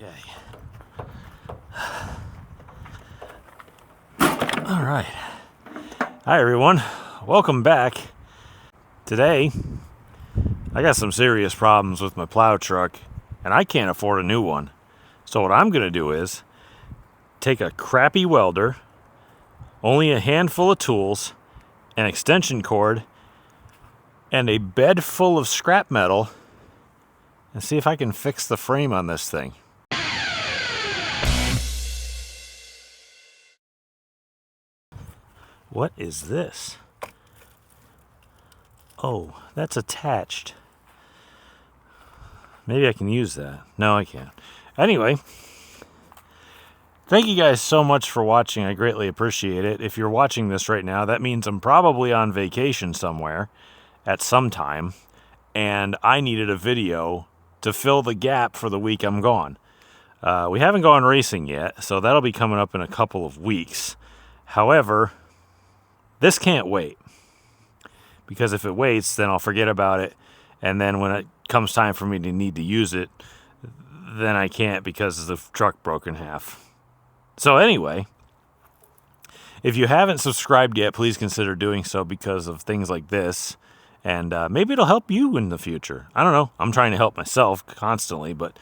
Okay. All right. Hi, everyone. Welcome back. Today, I got some serious problems with my plow truck, and I can't afford a new one. So what I'm going to do is take a crappy welder, only a handful of tools, an extension cord, and a bed full of scrap metal, and see if I can fix the frame on this thing. What is this? Oh, that's attached. Maybe I can use that. No, I can't. Anyway, thank you guys so much for watching. I greatly appreciate it. If you're watching this right now, that means I'm probably on vacation somewhere at some time, and I needed a video to fill the gap for the week I'm gone. We haven't gone racing yet, so that'll be coming up in a couple of weeks. However, this can't wait, because if it waits, then I'll forget about it, and then when it comes time for me to need to use it, then I can't because the truck broke in half. So anyway, if you haven't subscribed yet, please consider doing so because of things like this, and maybe it'll help you in the future. I don't know. I'm trying to help myself constantly, but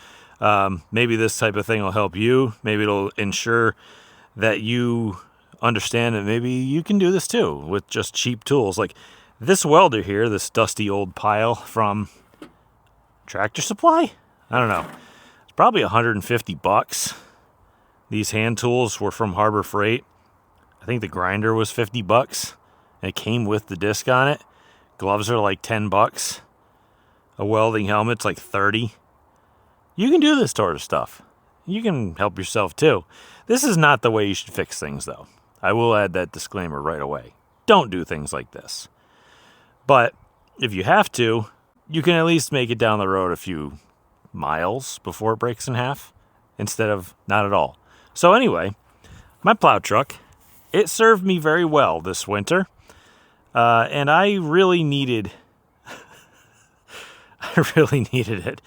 maybe this type of thing will help you. Maybe it'll ensure that you understand that maybe you can do this too with just cheap tools. Like this welder here, this dusty old pile from Tractor Supply? I don't know. It's probably $150. These hand tools were from Harbor Freight. I think the grinder was $50, and it came with the disc on it. Gloves are like $10. A welding helmet's like $30. You can do this sort of stuff. You can help yourself too. This is not the way you should fix things, though. I will add that disclaimer right away. Don't do things like this. But if you have to, you can at least make it down the road a few miles before it breaks in half instead of not at all. So anyway, my plow truck, it served me very well this winter. And I really needed it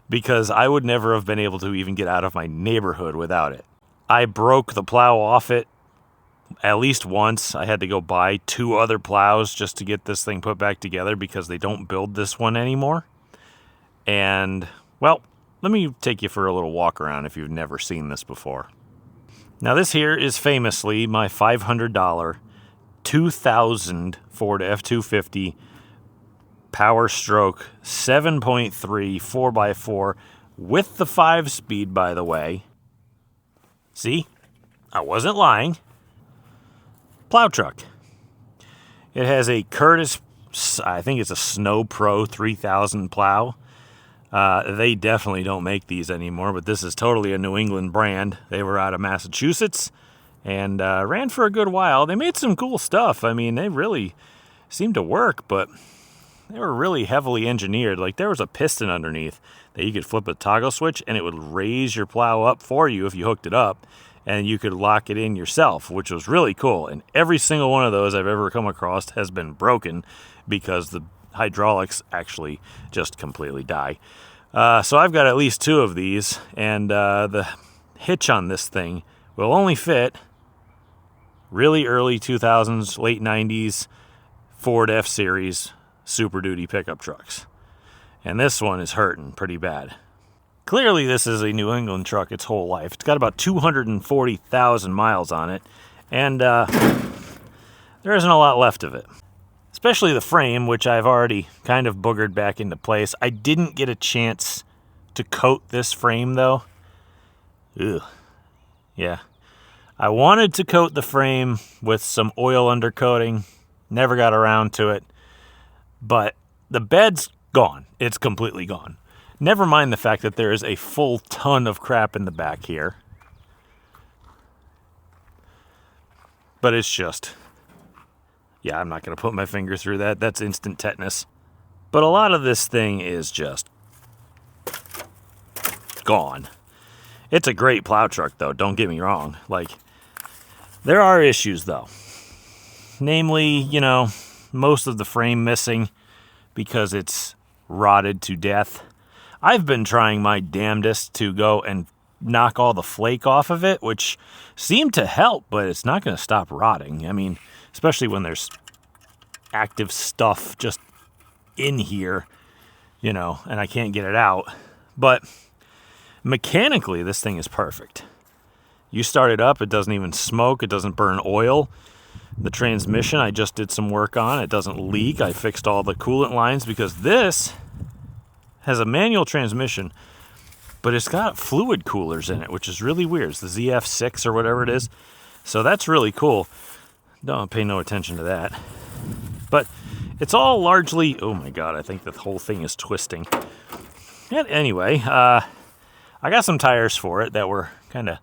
because I would never have been able to even get out of my neighborhood without it. I broke the plow off it at least once. I had to go buy 2 other plows just to get this thing put back together because they don't build this one anymore. And, well, let me take you for a little walk around if you've never seen this before. Now, this here is famously my $500 2000 Ford F-250 Power Stroke 7.3 4x4 with the 5-speed, by the way. See? I wasn't lying. Plow truck. It has a Curtis, I think it's a Snow Pro 3000 plow. They definitely don't make these anymore, but this is totally a New England brand. They were out of Massachusetts and ran for a good while. They made some cool stuff. I mean, they really seemed to work, but they were really heavily engineered. Like there was a piston underneath that you could flip a toggle switch and it would raise your plow up for you if you hooked it up. And you could lock it in yourself, which was really cool. And every single one of those I've ever come across has been broken because the hydraulics actually just completely die. So I've got at least 2 of these, and the hitch on this thing will only fit really early 2000s, late 90s Ford F-Series Super Duty pickup trucks. And this one is hurting pretty bad. Clearly, this is a New England truck its whole life. It's got about 240,000 miles on it, and there isn't a lot left of it. Especially the frame, which I've already kind of boogered back into place. I didn't get a chance to coat this frame, though. Ugh. Yeah. I wanted to coat the frame with some oil undercoating. Never got around to it. But the bed's gone. It's completely gone. Never mind the fact that there is a full ton of crap in the back here. But it's just... yeah, I'm not going to put my finger through that. That's instant tetanus. But a lot of this thing is just gone. It's a great plow truck, though. Don't get me wrong. Like, there are issues, though. Namely, you know, most of the frame missing because it's rotted to death. I've been trying my damnedest to go and knock all the flake off of it, which seemed to help, but it's not going to stop rotting. I mean, especially when there's active stuff just in here, you know, and I can't get it out. But mechanically, this thing is perfect. You start it up, it doesn't even smoke, it doesn't burn oil. The transmission, I just did some work on. It doesn't leak. I fixed all the coolant lines because this has a manual transmission, but it's got fluid coolers in it, which is really weird. It's the ZF6 or whatever it is. So that's really cool. Don't pay no attention to that. But it's all largely... Oh my God, I think the whole thing is twisting. And anyway, I got some tires for it that were kind of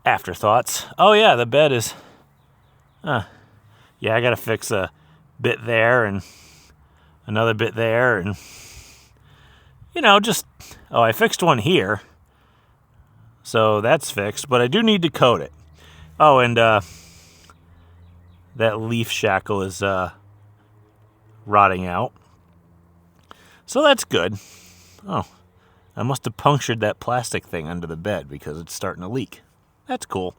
afterthoughts. Oh yeah, the bed is... yeah, I got to fix a bit there and another bit there and... You know, just... Oh, I fixed one here. So that's fixed, but I do need to coat it. Oh, and that leaf shackle is rotting out. So that's good. Oh, I must have punctured that plastic thing under the bed because it's starting to leak. That's cool.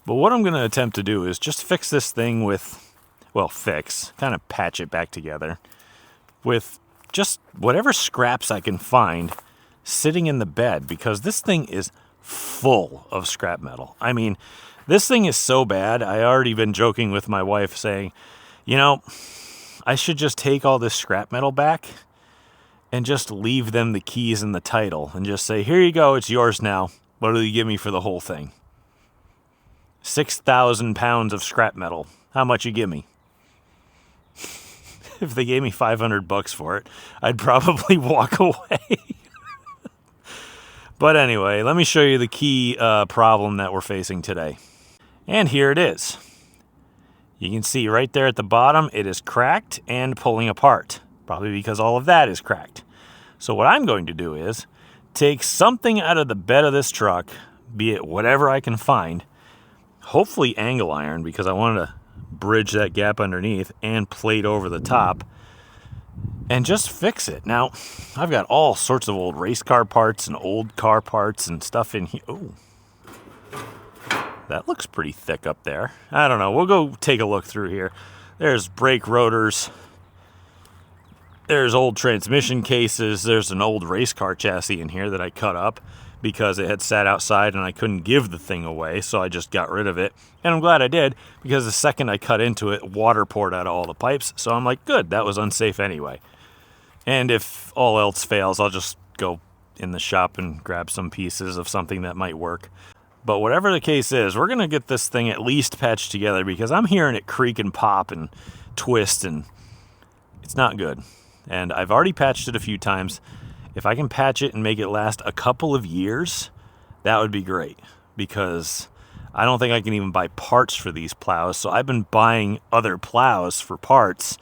But what I'm going to attempt to do is just fix this thing with... Well, kind of patch it back together with just whatever scraps I can find sitting in the bed, because this thing is full of scrap metal. I mean, this thing is so bad. I already been joking with my wife saying, you know, I should just take all this scrap metal back and just leave them the keys and the title and just say, here you go, it's yours now. What will you give me for the whole thing? 6,000 pounds of scrap metal. How much you give me? If they gave me $500 for it, I'd probably walk away. But anyway, let me show you the key problem that we're facing today. And here it is. You can see right there at the bottom, it is cracked and pulling apart. Probably because all of that is cracked. So what I'm going to do is take something out of the bed of this truck, be it whatever I can find, hopefully angle iron, because I wanted to bridge that gap underneath, and plate over the top, and just fix it. Now, I've got all sorts of old race car parts and old car parts and stuff in here. Oh, that looks pretty thick up there. I don't know. We'll go take a look through here. There's brake rotors. There's old transmission cases. There's an old race car chassis in here that I cut up because it had sat outside and I couldn't give the thing away, so I just got rid of it. And I'm glad I did, because the second I cut into it, water poured out of all the pipes. So I'm like, good, that was unsafe anyway. And if all else fails, I'll just go in the shop and grab some pieces of something that might work. But whatever the case is, we're going to get this thing at least patched together, because I'm hearing it creak and pop and twist, and it's not good. And I've already patched it a few times. If I can patch it and make it last a couple of years, that would be great, because I don't think I can even buy parts for these plows. So I've been buying other plows for parts,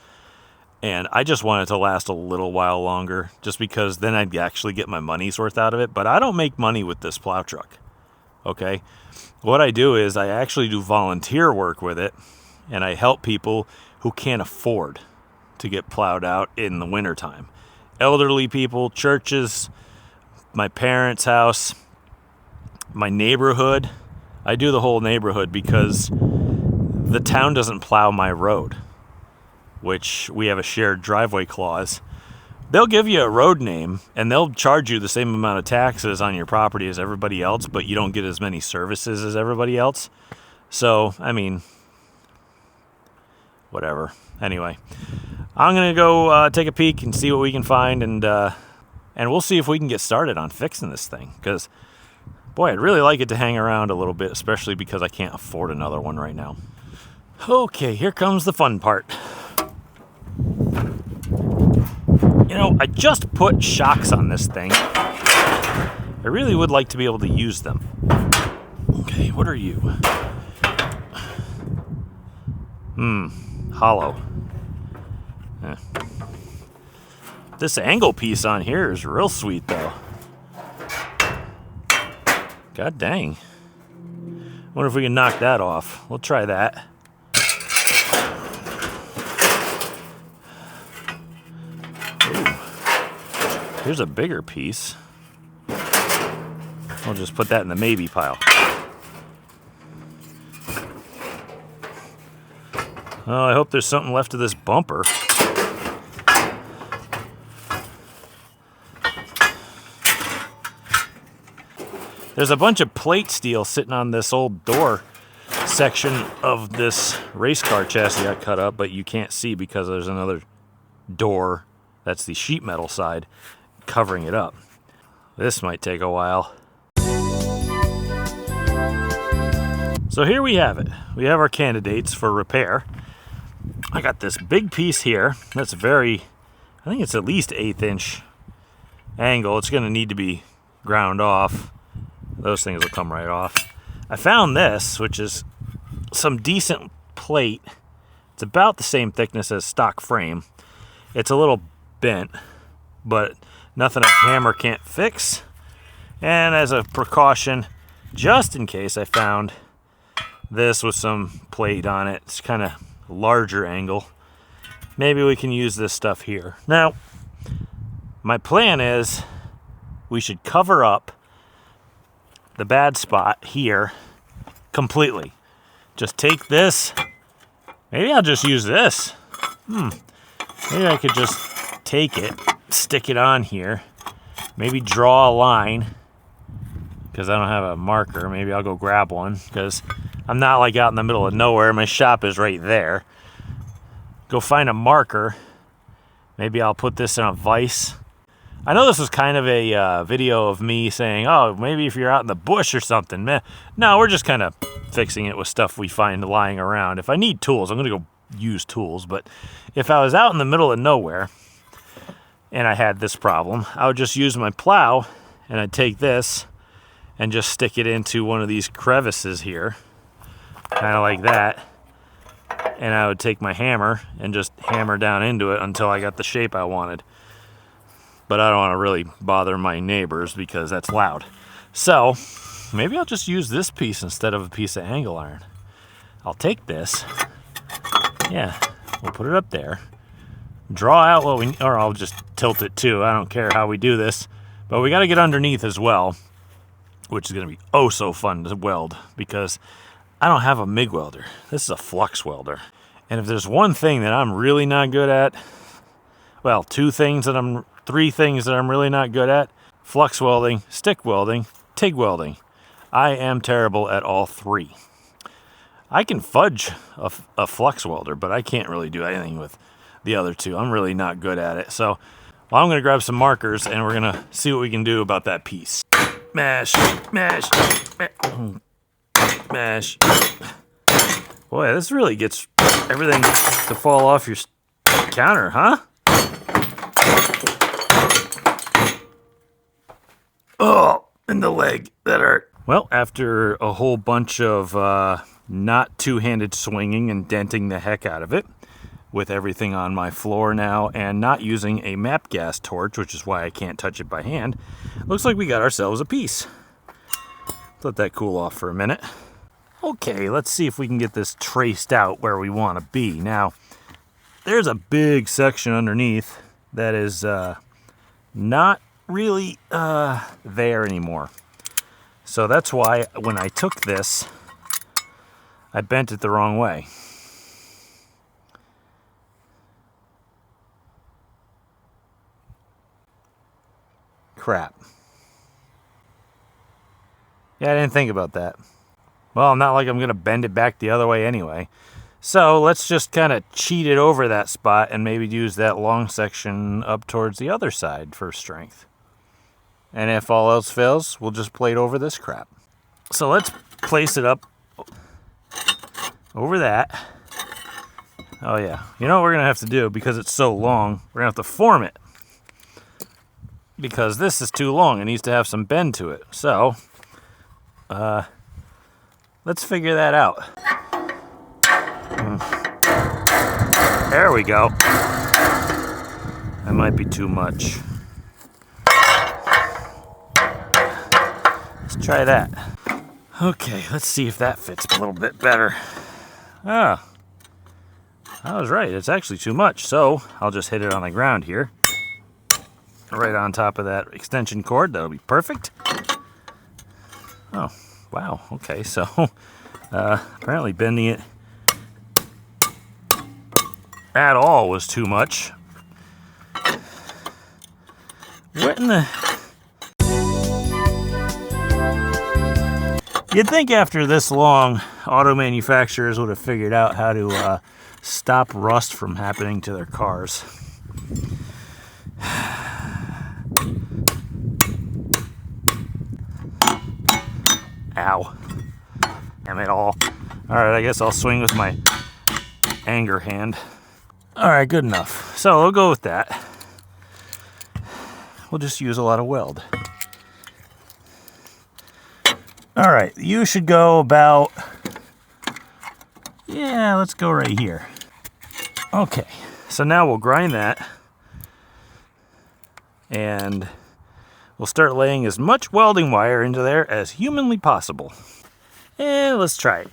and I just want it to last a little while longer, just because then I'd actually get my money's worth out of it. But I don't make money with this plow truck, okay? What I do is I actually do volunteer work with it, and I help people who can't afford to get plowed out in the wintertime. Elderly people, churches, my parents' house, my neighborhood. I do the whole neighborhood because the town doesn't plow my road, which we have a shared driveway clause. They'll give you a road name and they'll charge you the same amount of taxes on your property as everybody else, but you don't get as many services as everybody else. So, I mean, whatever. Anyway, I'm going to go take a peek and see what we can find, and we'll see if we can get started on fixing this thing, because, boy, I'd really like it to hang around a little bit, especially because I can't afford another one right now. Okay, here comes the fun part. You know, I just put shocks on this thing. I really would like to be able to use them. Okay, what are you? Hollow. This angle piece on here is real sweet, though. God dang. Wonder if we can knock that off. We'll try that. Ooh. Here's a bigger piece. We'll just put that in the maybe pile. Oh, I hope there's something left of this bumper. There's a bunch of plate steel sitting on this old door section of this race car chassis I cut up, but you can't see because there's another door, that's the sheet metal side, covering it up. This might take a while. So here we have it. We have our candidates for repair. I got this big piece here that's I think it's at least 1/8 inch angle. It's going to need to be ground off. Those things will come right off. I found this, which is some decent plate. It's about the same thickness as stock frame. It's a little bent, but nothing a hammer can't fix. And as a precaution, just in case, I found this with some plate on it. It's kind of larger angle. Maybe we can use this stuff here. Now, my plan is we should cover up the bad spot here completely. Just take this. Maybe I'll just use this. Maybe I could just take it, stick it on here, maybe draw a line, because I don't have a marker. Maybe I'll go grab one, because I'm not like out in the middle of nowhere. My shop is right there. Go find a marker. Maybe I'll put this in a vise. I know this was kind of a video of me saying, oh, maybe if you're out in the bush or something. Meh. No, we're just kind of fixing it with stuff we find lying around. If I need tools, I'm going to go use tools. But if I was out in the middle of nowhere and I had this problem, I would just use my plow and I'd take this and just stick it into one of these crevices here, kind of like that. And I would take my hammer and just hammer down into it until I got the shape I wanted. But I don't want to really bother my neighbors because that's loud. So maybe I'll just use this piece instead of a piece of angle iron. I'll take this. Yeah, we'll put it up there. Draw out what we, or I'll just tilt it too. I don't care how we do this. But we got to get underneath as well, which is going to be oh so fun to weld because I don't have a MIG welder. This is a flux welder. And if there's one thing that I'm really not good at, well, three things that I'm really not good at: flux welding, stick welding, TIG welding. I am terrible at all three. I can fudge a flux welder, but I can't really do anything with the other two. I'm really not good at it. So well, I'm going to grab some markers and we're going to see what we can do about that piece. Mash, mash, mash. Boy, this really gets everything to fall off your counter, huh? Oh, and the leg, that hurt. Well, after a whole bunch of not two-handed swinging and denting the heck out of it, with everything on my floor now, and not using a map gas torch, which is why I can't touch it by hand, looks like we got ourselves a piece. Let that cool off for a minute. Okay, let's see if we can get this traced out where we want to be. Now, there's a big section underneath that is not really there anymore. So that's why when I took this, I bent it the wrong way. Crap. Yeah, I didn't think about that. Well, not like I'm going to bend it back the other way anyway. So let's just kind of cheat it over that spot and maybe use that long section up towards the other side for strength. And if all else fails, we'll just plate over this crap. So let's place it up over that. Oh yeah. You know what we're going to have to do, because it's so long, we're going to have to form it. Because this is too long. It needs to have some bend to it. So, let's figure that out. There we go. That might be too much. Let's try that. Okay, let's see if that fits a little bit better. Ah, I was right. It's actually too much. So I'll just hit it on the ground here. Right on top of that extension cord. That'll be perfect. Oh, wow. Okay, so apparently bending it at all was too much. What in the... You'd think after this long, auto manufacturers would have figured out how to stop rust from happening to their cars. Ow. Damn it all. Alright, I guess I'll swing with my anger hand. Alright, good enough. So we'll go with that. We'll just use a lot of weld. Alright, you should go about... Yeah, let's go right here. Okay, so now we'll grind that. And we'll start laying as much welding wire into there as humanly possible. And let's try it.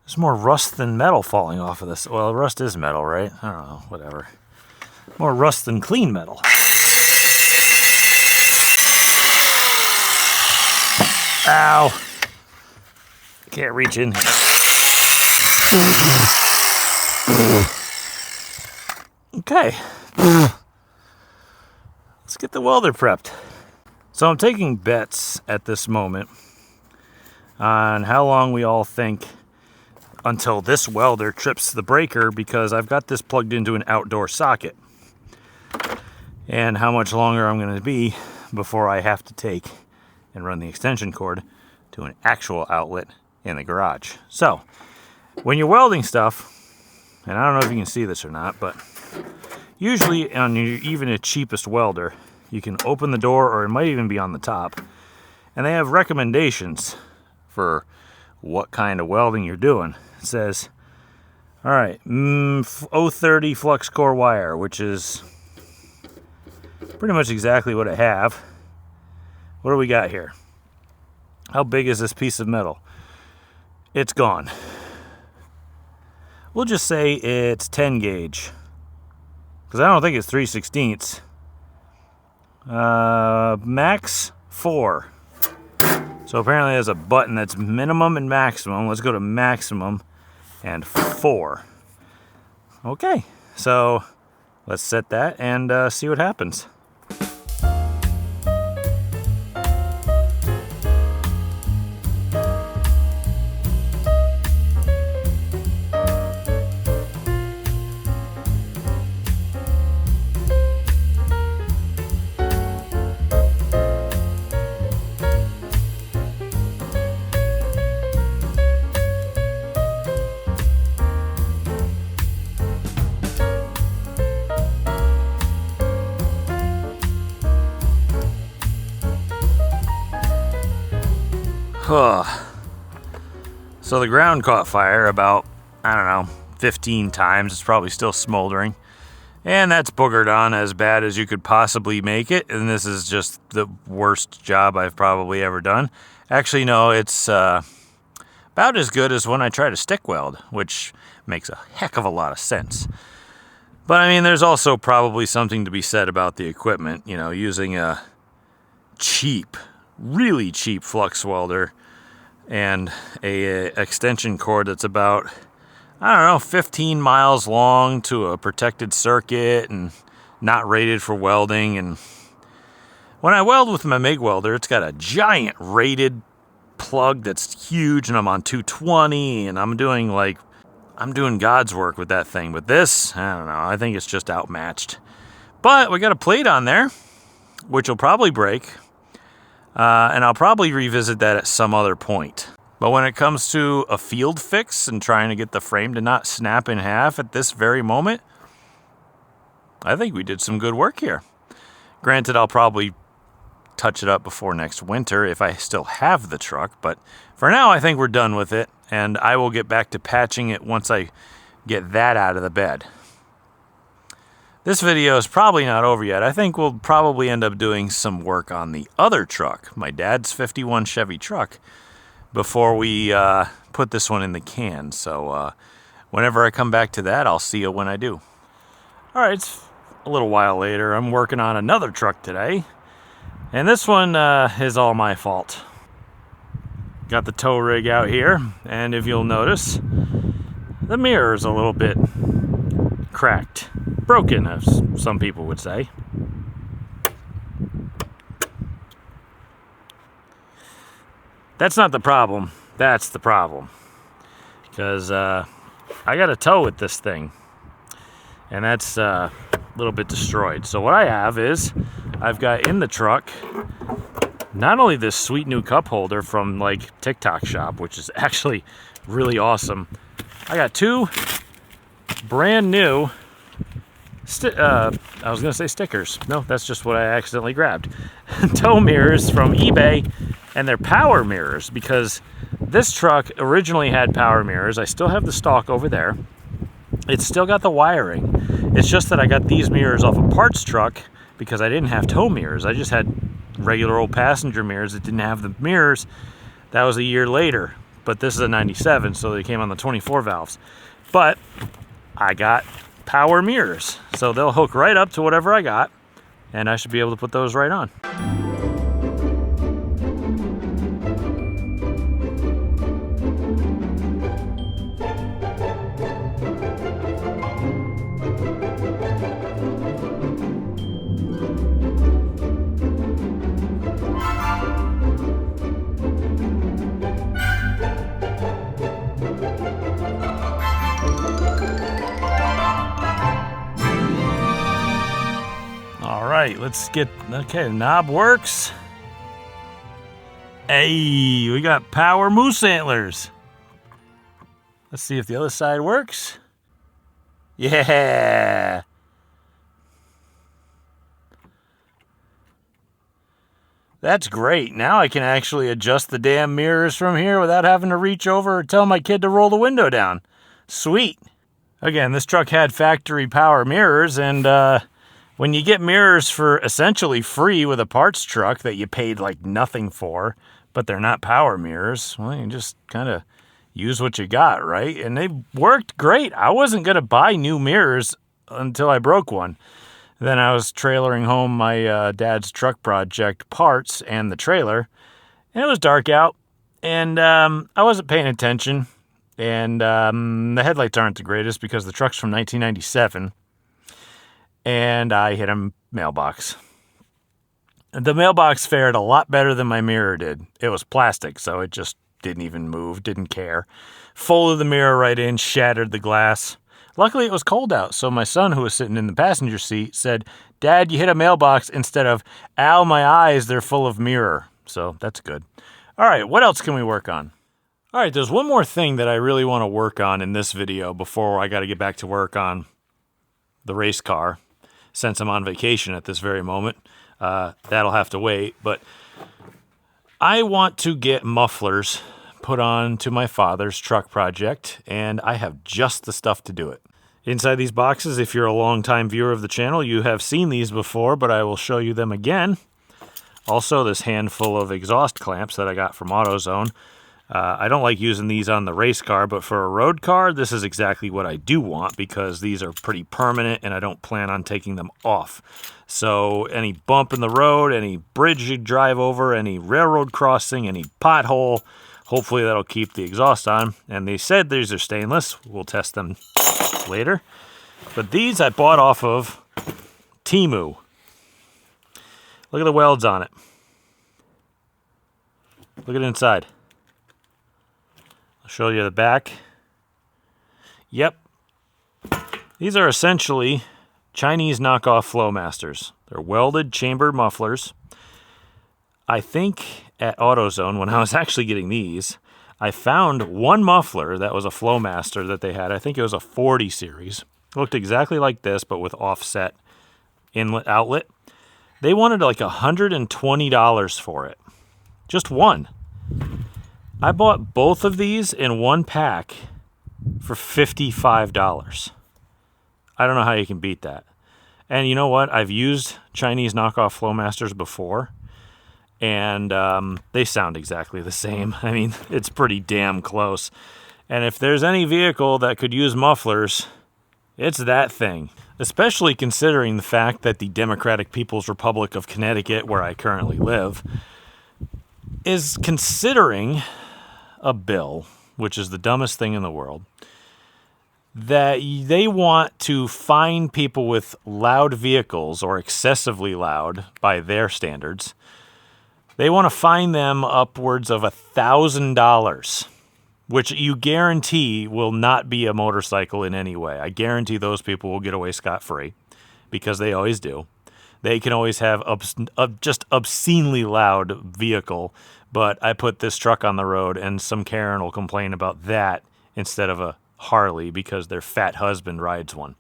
There's more rust than metal falling off of this. Well, rust is metal, right? I don't know, whatever. More rust than clean metal. Ow! Can't reach in here. Okay. Let's get the welder prepped. So I'm taking bets at this moment on how long we all think until this welder trips the breaker, because I've got this plugged into an outdoor socket. And how much longer I'm going to be before I have to take and run the extension cord to an actual outlet in the garage. So, when you're welding stuff, and I don't know if you can see this or not, but usually on even a cheapest welder, you can open the door, or it might even be on the top, and they have recommendations for what kind of welding you're doing. It says, all right, 030 flux core wire, which is pretty much exactly what I have. What do we got here? How big is this piece of metal? It's gone. We'll just say it's 10 gauge, because I don't think it's 3/16. Max 4. So apparently there's a button that's minimum and maximum. Let's go to maximum and 4. Okay, so let's set that and see what happens. So the ground caught fire about, I don't know, 15 times. It's probably still smoldering. And that's boogered on as bad as you could possibly make it. And this is just the worst job I've probably ever done. Actually, no, it's about as good as when I try to stick weld, which makes a heck of a lot of sense. But I mean, there's also probably something to be said about the equipment. You know, using a cheap, really cheap flux welder and a extension cord that's about, I don't know, 15 miles long to a protected circuit and not rated for welding. And when I weld with my MIG welder, it's got a giant rated plug that's huge, and I'm on 220, and I'm doing God's work with that thing. But this, I don't know, I think it's just outmatched. But we got a plate on there, which will probably break. And I'll probably revisit that at some other point. But when it comes to a field fix and trying to get the frame to not snap in half at this very moment, I think we did some good work here. Granted, I'll probably touch it up before next winter if I still have the truck. But for now, I think we're done with it. And I will get back to patching it once I get that out of the bed. This video is probably not over yet. I think we'll probably end up doing some work on the other truck, my dad's 51 Chevy truck. before we put this one in the can. So whenever I come back to that, I'll see you when I do. All right, it's a little while later. I'm working on another truck today, and this one is all my fault. Got the tow rig out here, and if you'll notice, the mirror's a little bit cracked, broken, as some people would say. That's not the problem. That's the problem. Because I got a tow with this thing, and that's a little bit destroyed. So what I have is, I've got in the truck not only this sweet new cup holder from like TikTok shop, which is actually really awesome. I got two brand new I was gonna say stickers. No, that's just what I accidentally grabbed. Tow mirrors from eBay, and they're power mirrors, because this truck originally had power mirrors. I still have the stock over there. It's still got the wiring. It's just that I got these mirrors off a parts truck because I didn't have tow mirrors. I just had regular old passenger mirrors that didn't have the mirrors. That was a year later, but this is a 97, so they came on the 24 valves. But I got power mirrors, so they'll hook right up to whatever I got, and I should be able to put those right on. Let's get, okay, the knob works. Hey, we got power moose antlers. Let's see if the other side works. Yeah. That's great. Now I can actually adjust the damn mirrors from here without having to reach over or tell my kid to roll the window down. Sweet. Again, this truck had factory power mirrors, and when you get mirrors for essentially free with a parts truck that you paid like nothing for, but they're not power mirrors, well, you just kind of use what you got, right? And they worked great. I wasn't going to buy new mirrors until I broke one. Then I was trailering home my dad's truck project parts and the trailer, and it was dark out, and I wasn't paying attention, and the headlights aren't the greatest because the truck's from 1997. And I hit a mailbox. The mailbox fared a lot better than my mirror did. It was plastic, so it just didn't even move, didn't care. Folded the mirror right in, shattered the glass. Luckily, it was cold out, so my son, who was sitting in the passenger seat, said, "Dad, you hit a mailbox," instead of, "Ow, my eyes, they're full of mirror." So that's good. All right, what else can we work on? All right, there's one more thing that I really want to work on in this video before I got to get back to work on the race car. Since I'm on vacation at this very moment, that'll have to wait. But I want to get mufflers put on to my father's truck project, and I have just the stuff to do it. Inside these boxes, if you're a long-time viewer of the channel, you have seen these before, but I will show you them again. Also, this handful of exhaust clamps that I got from AutoZone. I don't like using these on the race car, but for a road car, this is exactly what I do want, because these are pretty permanent and I don't plan on taking them off. So any bump in the road, any bridge you drive over, any railroad crossing, any pothole, hopefully that'll keep the exhaust on. And they said these are stainless. We'll test them later. But these I bought off of Temu. Look at the welds on it. Look at it inside. I'll show you the back. Yep. These are essentially Chinese knockoff Flowmasters. They're welded chamber mufflers. I think at AutoZone, when I was actually getting these, I found one muffler that was a Flowmaster that they had. I think it was a 40 series. It looked exactly like this, but with offset inlet outlet. They wanted like $120 for it. Just one. I bought both of these in one pack for $55. I don't know how you can beat that. And you know what? I've used Chinese knockoff Flowmasters before, and they sound exactly the same. I mean, it's pretty damn close. And if there's any vehicle that could use mufflers, it's that thing. Especially considering the fact that the Democratic People's Republic of Connecticut, where I currently live, is considering a bill, which is the dumbest thing in the world, that they want to fine people with loud vehicles, or excessively loud by their standards. They want to fine them upwards of $1,000, which you guarantee will not be a motorcycle in any way. I guarantee those people will get away scot-free, because they always do. They can always have just obscenely loud vehicle, but I put this truck on the road, and some Karen will complain about that instead of a Harley because their fat husband rides one.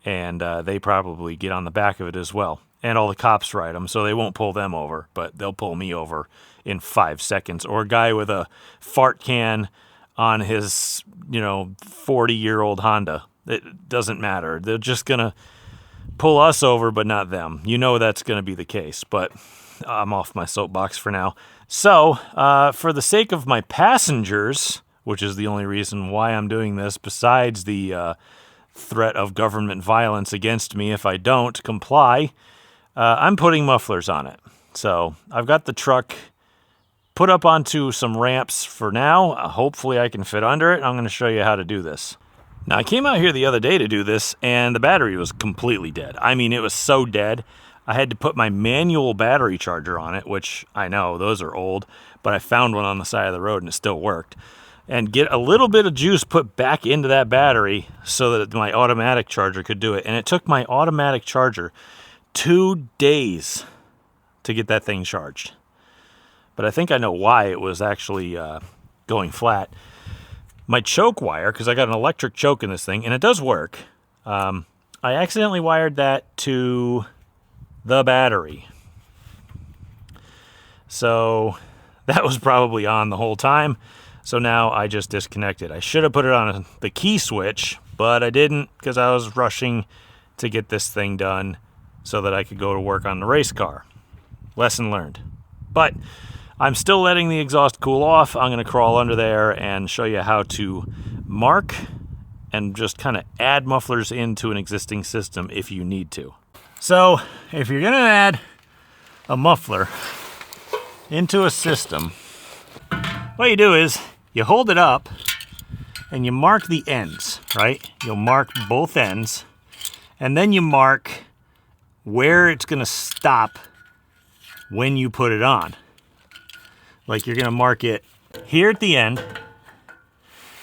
And they probably get on the back of it as well. And all the cops ride them, so they won't pull them over, but they'll pull me over in 5 seconds. Or a guy with a fart can on his, 40-year-old Honda. It doesn't matter. They're just going to pull us over, but not them. You know that's going to be the case, but I'm off my soapbox for now. So, for the sake of my passengers, which is the only reason why I'm doing this, besides the threat of government violence against me if I don't comply, I'm putting mufflers on it. So I've got the truck put up onto some ramps for now. Hopefully I can fit under it. I'm going to show you how to do this. Now, I came out here the other day to do this, and the battery was completely dead. I mean, it was so dead, I had to put my manual battery charger on it, which I know, those are old, but I found one on the side of the road and it still worked. And get a little bit of juice put back into that battery so that my automatic charger could do it. And it took my automatic charger 2 days to get that thing charged. But I think I know why it was actually going flat. My choke wire, because I got an electric choke in this thing, and it does work. I accidentally wired that to the battery. So that was probably on the whole time. So now I just disconnected. I should have put it on the key switch, but I didn't because I was rushing to get this thing done so that I could go to work on the race car. Lesson learned. But I'm still letting the exhaust cool off. I'm going to crawl under there and show you how to mark and just kind of add mufflers into an existing system if you need to. So if you're going to add a muffler into a system, what you do is you hold it up and you mark the ends, right? You'll mark both ends, and then you mark where it's going to stop when you put it on. Like you're going to mark it here at the end,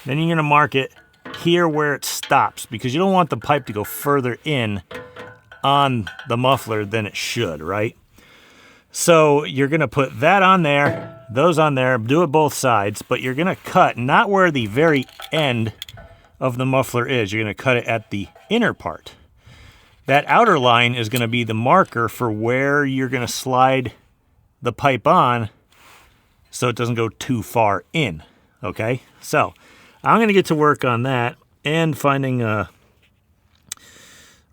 then you're going to mark it here where it stops, because you don't want the pipe to go further in on the muffler than it should, right? So you're going to put that on there, those on there, do it both sides, but you're going to cut not where the very end of the muffler is. You're going to cut it at the inner part. That outer line is going to be the marker for where you're going to slide the pipe on so it doesn't go too far in, okay? So I'm going to get to work on that and finding a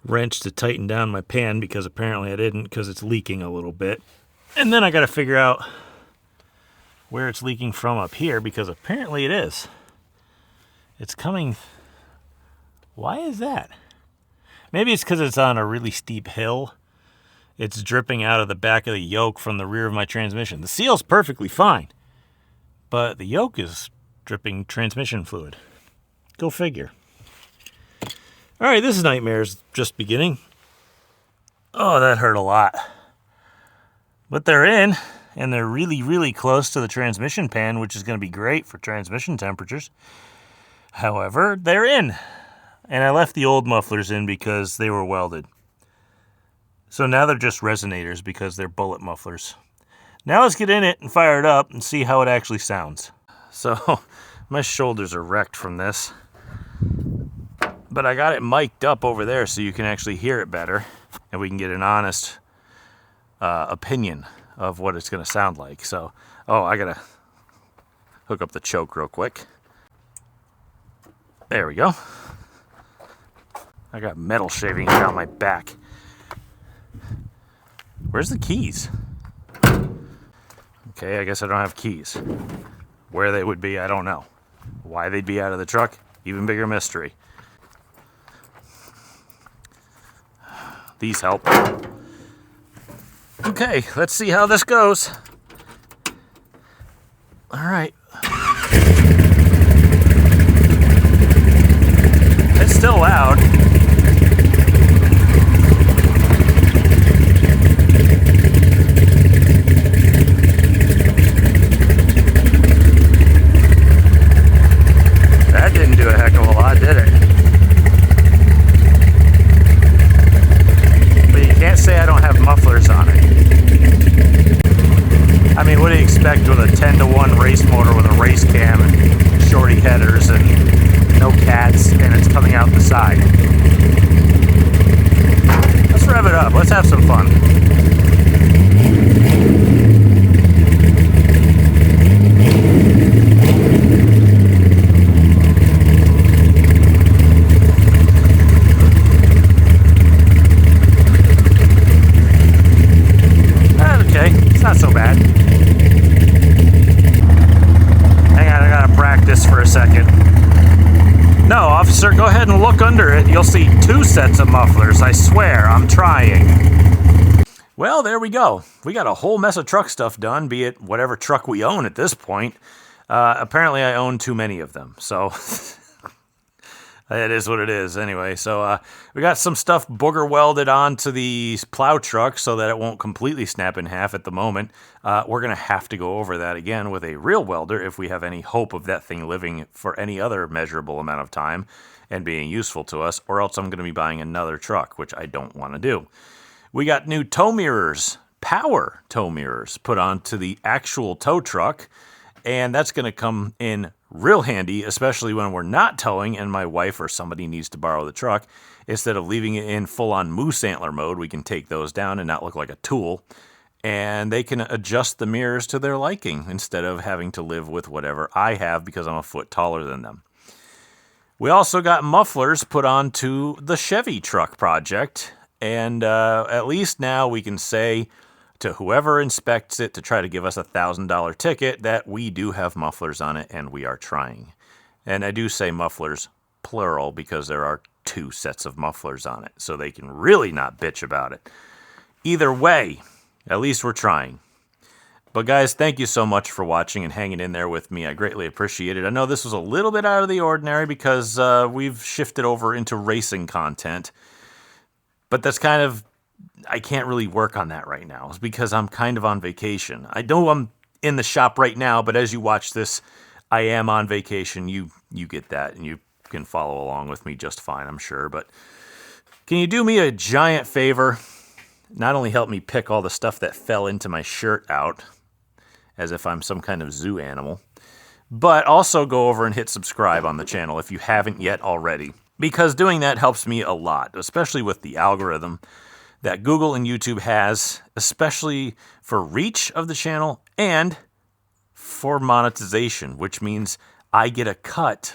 wrench to tighten down my pan, because apparently I didn't, because it's leaking a little bit. And then I got to figure out where it's leaking from up here, because apparently it is. It's coming. Why is that? Maybe it's because it's on a really steep hill. It's dripping out of the back of the yoke from the rear of my transmission. The seal's perfectly fine, but the yoke is dripping transmission fluid. Go figure. All right, this nightmare's just beginning. Oh, that hurt a lot. But they're in, and they're really, really close to the transmission pan, which is going to be great for transmission temperatures. However, they're in. And I left the old mufflers in because they were welded. So now they're just resonators because they're bullet mufflers. Now let's get in it and fire it up and see how it actually sounds. So my shoulders are wrecked from this. But I got it mic'd up over there so you can actually hear it better. And we can get an honest opinion of what it's going to sound like. So, I got to hook up the choke real quick. There we go. I got metal shavings down my back. Where's the keys? Okay, I guess I don't have keys. Where they would be, I don't know. Why they'd be out of the truck, even bigger mystery. These help. Okay, let's see how this goes. All right. It's still loud. That didn't do a heck of a lot, did it? But you can't say I don't have mufflers on it. I mean, what do you expect with a 10-to-1 race motor with a race cam and shorty headers and no cats, and it's coming out the side? Let's rev it up. Let's have some fun. Okay, it's not so bad. Hang on, I gotta practice for a second. No, officer, go ahead and look under it. You'll see 2 sets of mufflers. I swear, I'm trying. Well, there we go. We got a whole mess of truck stuff done, be it whatever truck we own at this point. Apparently, I own too many of them, so it is what it is. Anyway, so we got some stuff booger welded onto the plow truck so that it won't completely snap in half at the moment. We're going to have to go over that again with a real welder if we have any hope of that thing living for any other measurable amount of time and being useful to us, or else I'm going to be buying another truck, which I don't want to do. We got new tow mirrors, power tow mirrors, put onto the actual tow truck, and that's going to come in real handy, especially when we're not towing and my wife or somebody needs to borrow the truck. Instead of leaving it in full-on moose antler mode, we can take those down and not look like a tool. And they can adjust the mirrors to their liking instead of having to live with whatever I have because I'm a foot taller than them. We also got mufflers put onto the Chevy truck project. And at least now we can say to whoever inspects it to try to give us a $1,000 ticket that we do have mufflers on it and we are trying. And I do say mufflers plural because there are 2 sets of mufflers on it, so they can really not bitch about it. Either way, at least we're trying. But guys, thank you so much for watching and hanging in there with me. I greatly appreciate it. I know this was a little bit out of the ordinary because we've shifted over into racing content. But that's kind of, I can't really work on that right now. It's because I'm kind of on vacation. I know I'm in the shop right now, but as you watch this, I am on vacation. You get that, and you can follow along with me just fine, I'm sure. But can you do me a giant favor? Not only help me pick all the stuff that fell into my shirt out, as if I'm some kind of zoo animal, but also go over and hit subscribe on the channel if you haven't yet already. Because doing that helps me a lot, especially with the algorithm that Google and YouTube has, especially for reach of the channel and for monetization, which means I get a cut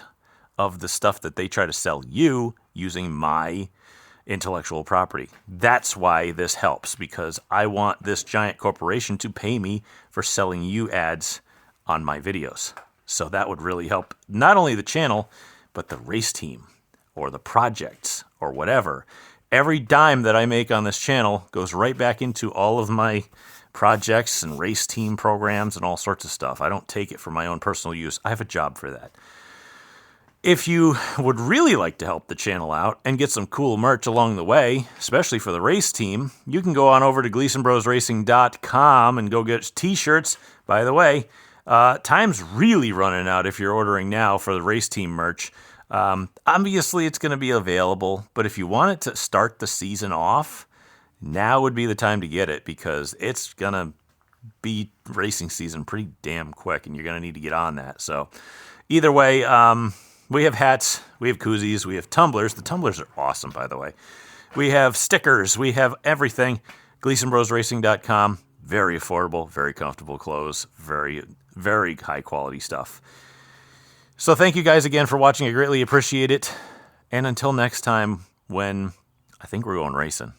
of the stuff that they try to sell you using my intellectual property. That's why this helps, because I want this giant corporation to pay me for selling you ads on my videos. So that would really help not only the channel, but the race team or the projects or whatever. Every dime that I make on this channel goes right back into all of my projects and race team programs and all sorts of stuff. I don't take it for my own personal use. I have a job for that. If you would really like to help the channel out and get some cool merch along the way, especially for the race team, you can go on over to GleasonBrosRacing.com and go get t-shirts. By the way, time's really running out if you're ordering now for the race team merch. Obviously, it's going to be available, but if you want it to start the season off, now would be the time to get it because it's going to be racing season pretty damn quick, and you're going to need to get on that. So either way, we have hats, we have koozies, we have tumblers. The tumblers are awesome, by the way. We have stickers, we have everything. GleasonBrosRacing.com, very affordable, very comfortable clothes, very, very high quality stuff. So thank you guys again for watching. I greatly appreciate it. And until next time, when I think we're going racing.